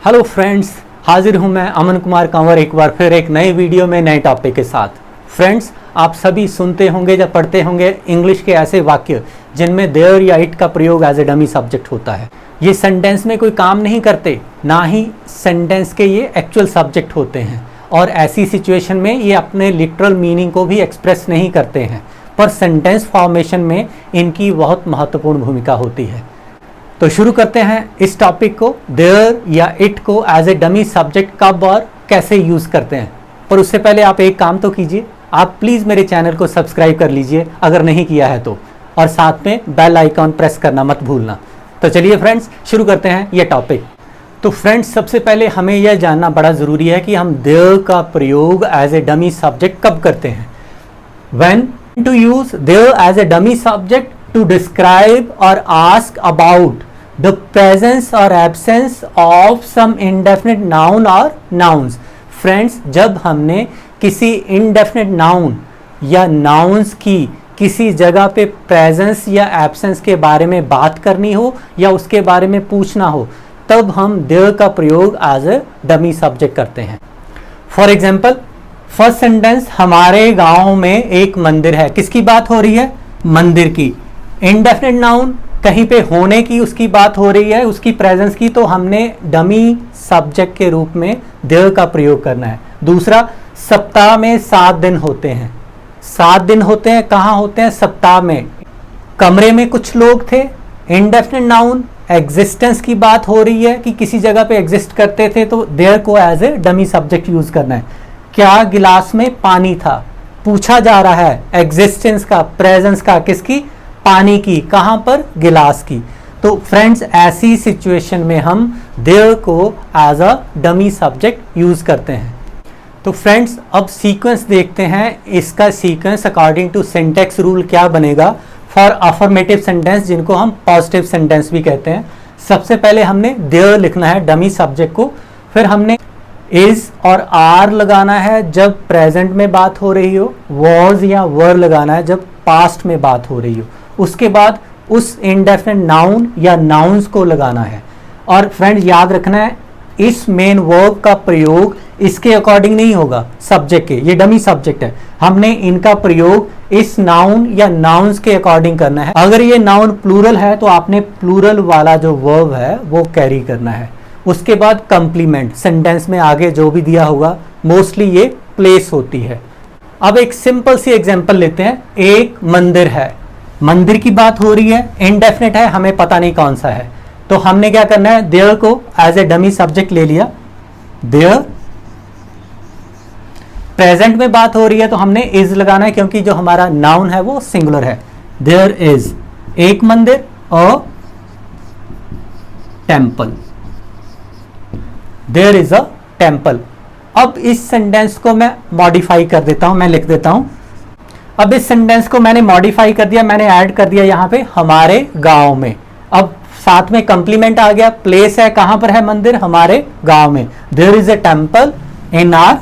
Hello friends, हाजिर हूं मैं अमन कुमार कंवर एक बार फिर एक नए वीडियो में नए टॉपिक के साथ। फ्रेंड्स, आप सभी सुनते होंगे या पढ़ते होंगे इंग्लिश के ऐसे वाक्य जिनमें देयर या इट का प्रयोग एज ए डमी सब्जेक्ट होता है। ये सेंटेंस में कोई काम नहीं करते, ना ही सेंटेंस के ये एक्चुअल सब्जेक्ट होते हैं, और ऐसी सिचुएशन में ये अपने लिटरल मीनिंग को भी एक्सप्रेस नहीं करते हैं, पर सेंटेंस फॉर्मेशन में इनकी बहुत महत्वपूर्ण भूमिका होती है। तो शुरू करते हैं इस टॉपिक को। देयर या इट को एज ए डमी सब्जेक्ट कब और कैसे यूज़ करते हैं। पर उससे पहले आप एक काम तो कीजिए, आप प्लीज़ मेरे चैनल को सब्सक्राइब कर लीजिए अगर नहीं किया है तो, और साथ में बेल आइकॉन प्रेस करना मत भूलना। तो चलिए फ्रेंड्स, शुरू करते हैं ये टॉपिक। तो फ्रेंड्स, सबसे पहले हमें यह जानना बड़ा ज़रूरी है कि हम देयर का प्रयोग एज ए डमी सब्जेक्ट कब करते हैं। When to use there as a dummy subject to describe or ask about the presence or absence of some indefinite noun or nouns। Friends, जब हमने किसी indefinite noun या nouns की किसी जगह पे presence या absence के बारे में बात करनी हो या उसके बारे में पूछना हो, तब हम there का प्रयोग as a dummy subject करते हैं। फॉर एग्जाम्पल, फर्स्ट सेंटेंस, हमारे गांव में एक मंदिर है। किसकी बात हो रही है? मंदिर की। इंडेफिनिट नाउन, कहीं पे होने की उसकी बात हो रही है, उसकी प्रेजेंस की, तो हमने डमी सब्जेक्ट के रूप में देयर का प्रयोग करना है। दूसरा, सप्ताह में 7 दिन होते हैं। 7 दिन होते हैं, कहाँ होते हैं? सप्ताह में। कमरे में कुछ लोग थे। इंडेफिनिट नाउन, एग्जिस्टेंस की बात हो रही है कि किसी जगह पे एग्जिस्ट करते थे, तो देयर को as a dummy subject use करना है। क्या गिलास में पानी था? पूछा जा रहा है एग्जिस्टेंस का, प्रेजेंस का, किसकी? पानी की। कहां पर? गिलास की। तो फ्रेंड्स, ऐसी सिचुएशन में हम देयर को as a dummy subject use करते हैं। तो फ्रेंड्स, अब सीक्वेंस देखते हैं। इसका sequence according to syntax rule क्या बनेगा फॉर अफर्मेटिव सेंटेंस, जिनको हम पॉजिटिव सेंटेंस भी कहते हैं। सबसे पहले हमने देयर लिखना है डमी सब्जेक्ट को, फिर हमने इज और आर लगाना है जब प्रेजेंट में बात हो रही हो, वॉज या वर लगाना है जब पास्ट में बात हो रही हो, उसके बाद उस इंडेफिनिट नाउन या नाउन्स को लगाना है। और फ्रेंड्स, याद रखना है, इस मेन वर्ब का प्रयोग इसके अकॉर्डिंग नहीं होगा सब्जेक्ट के, ये डमी सब्जेक्ट है। हमने इनका प्रयोग इस नाउन या नाउन्स के अकॉर्डिंग करना है। अगर ये नाउन प्लूरल है तो आपने प्लूरल वाला जो वर्ब है वो कैरी करना है। उसके बाद कंप्लीमेंट, सेंटेंस में आगे जो भी दिया होगा मोस्टली ये प्लेस होती है। अब एक सिंपल सी एग्जांपल लेते हैं। एक मंदिर है, मंदिर की बात हो रही है, इनडेफिनिट है, हमें पता नहीं कौन सा है, तो हमने क्या करना है? देयर को एज ए डमी सब्जेक्ट ले लिया। देयर, प्रेजेंट में बात हो रही है तो हमने इज लगाना है, क्योंकि जो हमारा नाउन है वो सिंगुलर है। देयर इज एक मंदिर, a temple. There is a temple. अब इस सेंटेंस को मैं मॉडिफाई कर देता हूं, मैं लिख देता हूं। अब इस सेंटेंस को मैंने मॉडिफाई कर दिया, मैंने ऐड कर दिया यहां पे हमारे गांव में। अब साथ में कंप्लीमेंट आ गया। प्लेस है, कहां पर है मंदिर? हमारे गांव में। There is a temple in our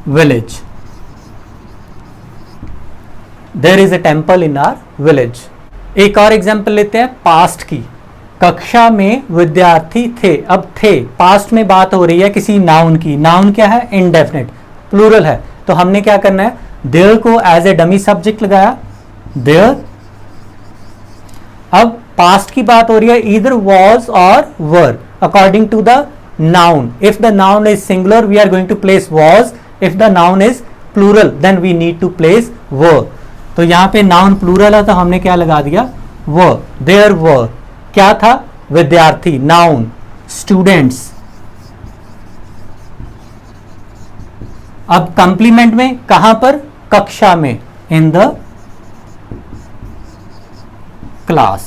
village. There is a temple in our village. एक और एग्जांपल लेते हैं पास्ट की। कक्षा में विद्यार्थी थे। अब थे, पास्ट में बात हो रही है किसी नाउन की। नाउन क्या है? इंडेफिनिट, प्लूरल है, तो हमने क्या करना है? देयर को एज ए डमी सब्जेक्ट लगाया। देयर। अब पास्ट की बात हो रही है, ईदर वॉज और were according to the noun. If the noun is singular we are going to place was, if the noun is plural then we need to place were. तो यहां पे नाउन प्लूरल है तो हमने क्या लगा दिया? वर। देयर वर क्या था? विद्यार्थी, नाउन, स्टूडेंट्स। अब कंप्लीमेंट में कहां पर? कक्षा में, इन द क्लास।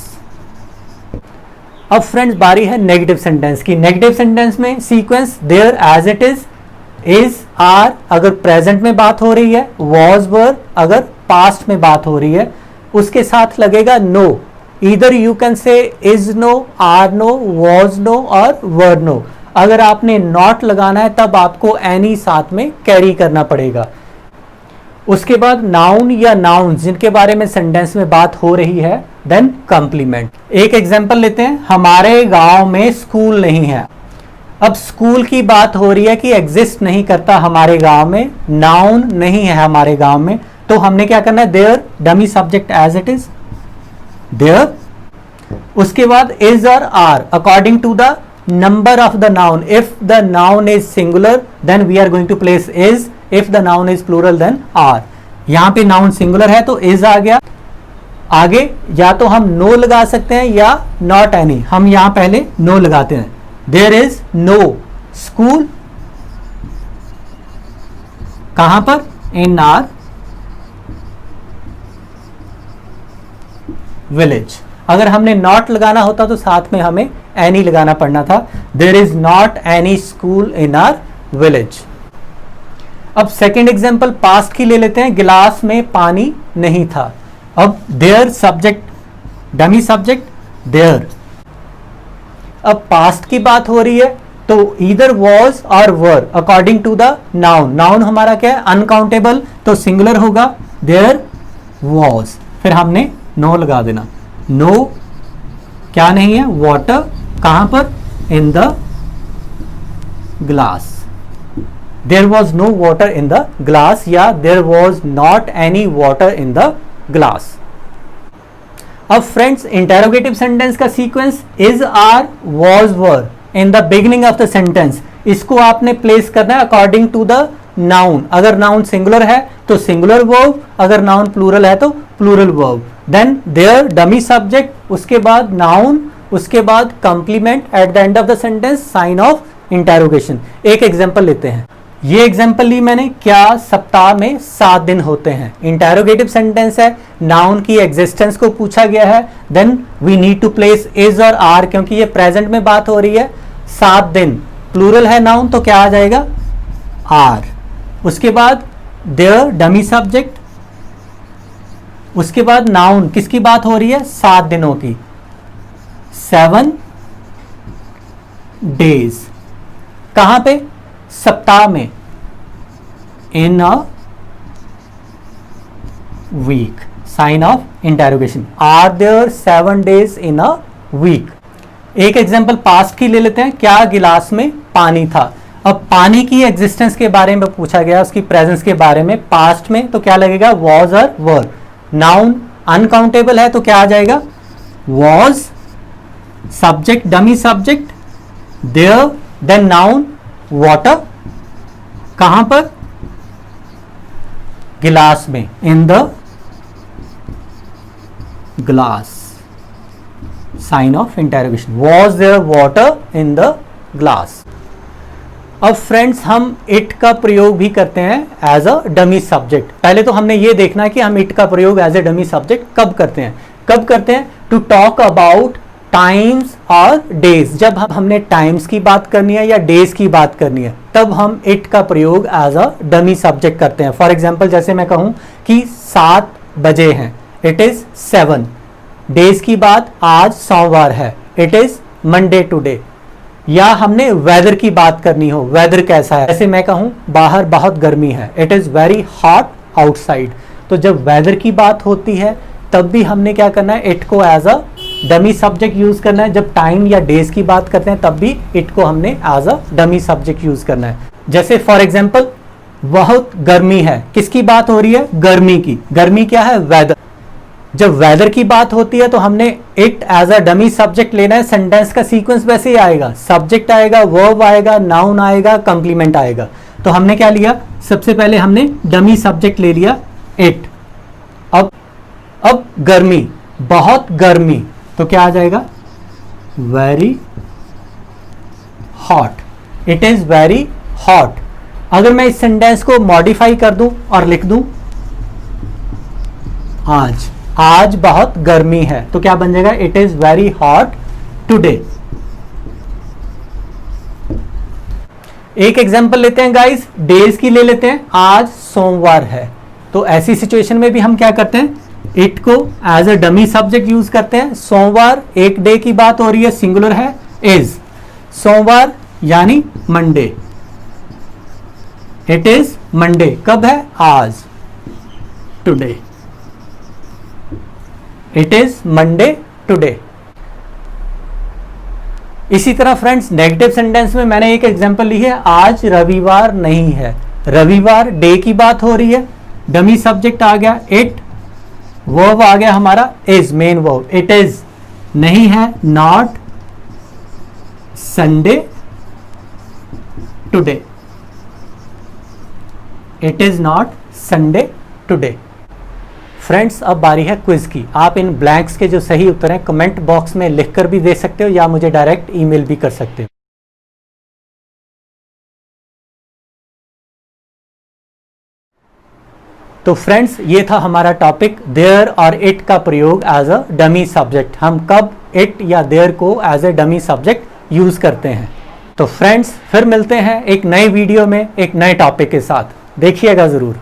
अब फ्रेंड्स, बारी है नेगेटिव सेंटेंस की। नेगेटिव सेंटेंस में sequence there as it is are अगर प्रेजेंट में बात हो रही है, वॉज वर अगर पास्ट में बात हो रही है, उसके साथ लगेगा no. Either you can say is no, are no, was no और वर नो। अगर आपने नॉट लगाना है तब आपको एनी साथ में कैरी करना पड़ेगा। उसके बाद नाउन या नाउन्स जिनके बारे में सेंटेंस में बात हो रही है, देन कंप्लीमेंट। एक एग्जांपल लेते हैं, हमारे गांव में स्कूल नहीं है। अब स्कूल की बात हो रही है कि एग्जिस्ट नहीं करता हमारे गांव में, नाउन नहीं है हमारे गांव में, तो हमने क्या करना है, there dummy subject as it is there. उसके बाद इज और are according to the number of the noun. If the noun is singular then we are going to place is, if the noun is plural then are. यहां पे noun singular है तो is आ गया। आगे या तो हम नो लगा सकते हैं या नॉट एनी। हम यहां पहले नो लगाते हैं, देयर इज नो स्कूल। कहां पर, इन आर विलेज। अगर हमने नॉट लगाना होता तो साथ में हमें एनी लगाना पड़ना था, there is not any school in our village. अब सेकेंड एग्जाम्पल पास्ट की ले लेते हैं, गिलास में पानी नहीं था। अब there subject dummy subject there. अब पास्ट की बात हो रही है तो ईदर वॉज और were according to the noun. Noun हमारा क्या है, अनकाउंटेबल, तो सिंगुलर होगा, देयर वॉज। फिर हमने नो लगा देना। नो क्या नहीं है, वाटर। कहां पर, in the glass. There was no water in the glass या there was not any water in the glass. अब फ्रेंड्स इंटेरोगेटिव सेंटेंस का sequence is are was were in the beginning of the sentence, इसको आपने place करना है according to the noun. अगर noun singular है तो सिंगुलर वर्ब, अगर नाउन प्लूरल है तो plural verb. Then there dummy subject, उसके बाद नाउन, उसके बाद complement, at the end of the sentence sign of interrogation. एक एग्जांपल लेते हैं, ये एग्जांपल ली मैंने, क्या सप्ताह में 7 दिन होते हैं। इंटेरोगेटिव सेंटेंस है, नाउन की एग्जिस्टेंस को पूछा गया है, then we need to place is और आर, क्योंकि ये प्रेजेंट में बात हो रही है। 7 दिन प्लूरल है नाउन तो क्या आ जाएगा, आर। उसके बाद देयर डमी सब्जेक्ट, उसके बाद नाउन किसकी बात हो रही है, 7 दिनों की, 7 डेज। कहां पे, सप्ताह में, in a week, sign of interrogation. Are there 7 days in a week. एक एग्जांपल पास्ट की ले लेते हैं, क्या गिलास में पानी था। अब पानी की एग्जिस्टेंस के बारे में पूछा गया, उसकी प्रेजेंस के बारे में, पास्ट में तो क्या लगेगा, वॉज और वर। नाउन अनकाउंटेबल है तो क्या आ जाएगा, was, subject dummy subject there, then noun water. कहां पर, गिलास में, in the glass, sign of interrogation. Was there water in the glass. अब फ्रेंड्स हम इट का प्रयोग भी करते हैं एज अ डमी सब्जेक्ट। पहले तो हमने ये देखना है कि हम इट का प्रयोग एज ए डमी सब्जेक्ट कब करते हैं। कब करते हैं, टू टॉक अबाउट टाइम्स और डेज। जब हमने टाइम्स की बात करनी है या डेज की बात करनी है तब हम इट का प्रयोग एज अ डमी सब्जेक्ट करते हैं। फॉर एग्जाम्पल जैसे मैं कहूं कि 7 बजे हैं, इट इज 7। डेज की बात, आज सोमवार है, इट इज मंडे टुडे। या हमने वेदर की बात करनी हो, वेदर कैसा है, जैसे मैं कहूं बाहर बहुत गर्मी है, it is very hot outside. तो जब वेदर की बात होती है तब भी हमने क्या करना है, इट को as a dummy subject use करना है। जब टाइम या डेज की बात करते हैं तब भी इट को हमने as a dummy subject use करना है। जैसे फॉर एग्जाम्पल बहुत गर्मी है, किसकी बात हो रही है, गर्मी की। गर्मी क्या है, वेदर। जब वेदर की बात होती है तो हमने it as a dummy subject लेना है। सेंटेंस का सीक्वेंस वैसे ही आएगा, सब्जेक्ट आएगा, वर्ब आएगा, नाउन आएगा, कंप्लीमेंट आएगा। तो हमने क्या लिया, सबसे पहले हमने डमी सब्जेक्ट ले लिया इट। अब गर्मी, बहुत गर्मी, तो क्या आ जाएगा, very hot, it is very hot. अगर मैं इस सेंटेंस को मॉडिफाई कर दूं और लिख दूं आज बहुत गर्मी है, तो क्या बन जाएगा, it is very hot today. एक एग्जांपल लेते हैं गाइस, डेज की ले लेते हैं, आज सोमवार है। तो ऐसी सिचुएशन में भी हम क्या करते हैं, इट को as a dummy subject use करते हैं। सोमवार एक डे की बात हो रही है, सिंगुलर है, इज। सोमवार यानी मंडे, इट इज मंडे। कब है, आज। Today, it is Monday today. इसी तरह फ्रेंड्स नेगेटिव सेंटेंस में मैंने एक एग्जांपल ली है, आज रविवार नहीं है। रविवार डे की बात हो रही है, डमी सब्जेक्ट आ गया इट, वर्ब आ गया हमारा is, main verb it is, नहीं है not Sunday today, it is not Sunday today. Friends अब बारी है क्विज की। आप इन ब्लैंक्स के जो सही उत्तर हैं कमेंट बॉक्स में लिखकर भी दे सकते हो या मुझे डायरेक्ट ईमेल भी कर सकते हो। तो फ्रेंड्स ये था हमारा टॉपिक, देयर और इट का प्रयोग एज अ डमी सब्जेक्ट। हम कब इट या देयर को as a dummy subject use करते हैं। तो फ्रेंड्स फिर मिलते हैं एक नए वीडियो में एक नए टॉपिक के साथ, देखिएगा जरूर।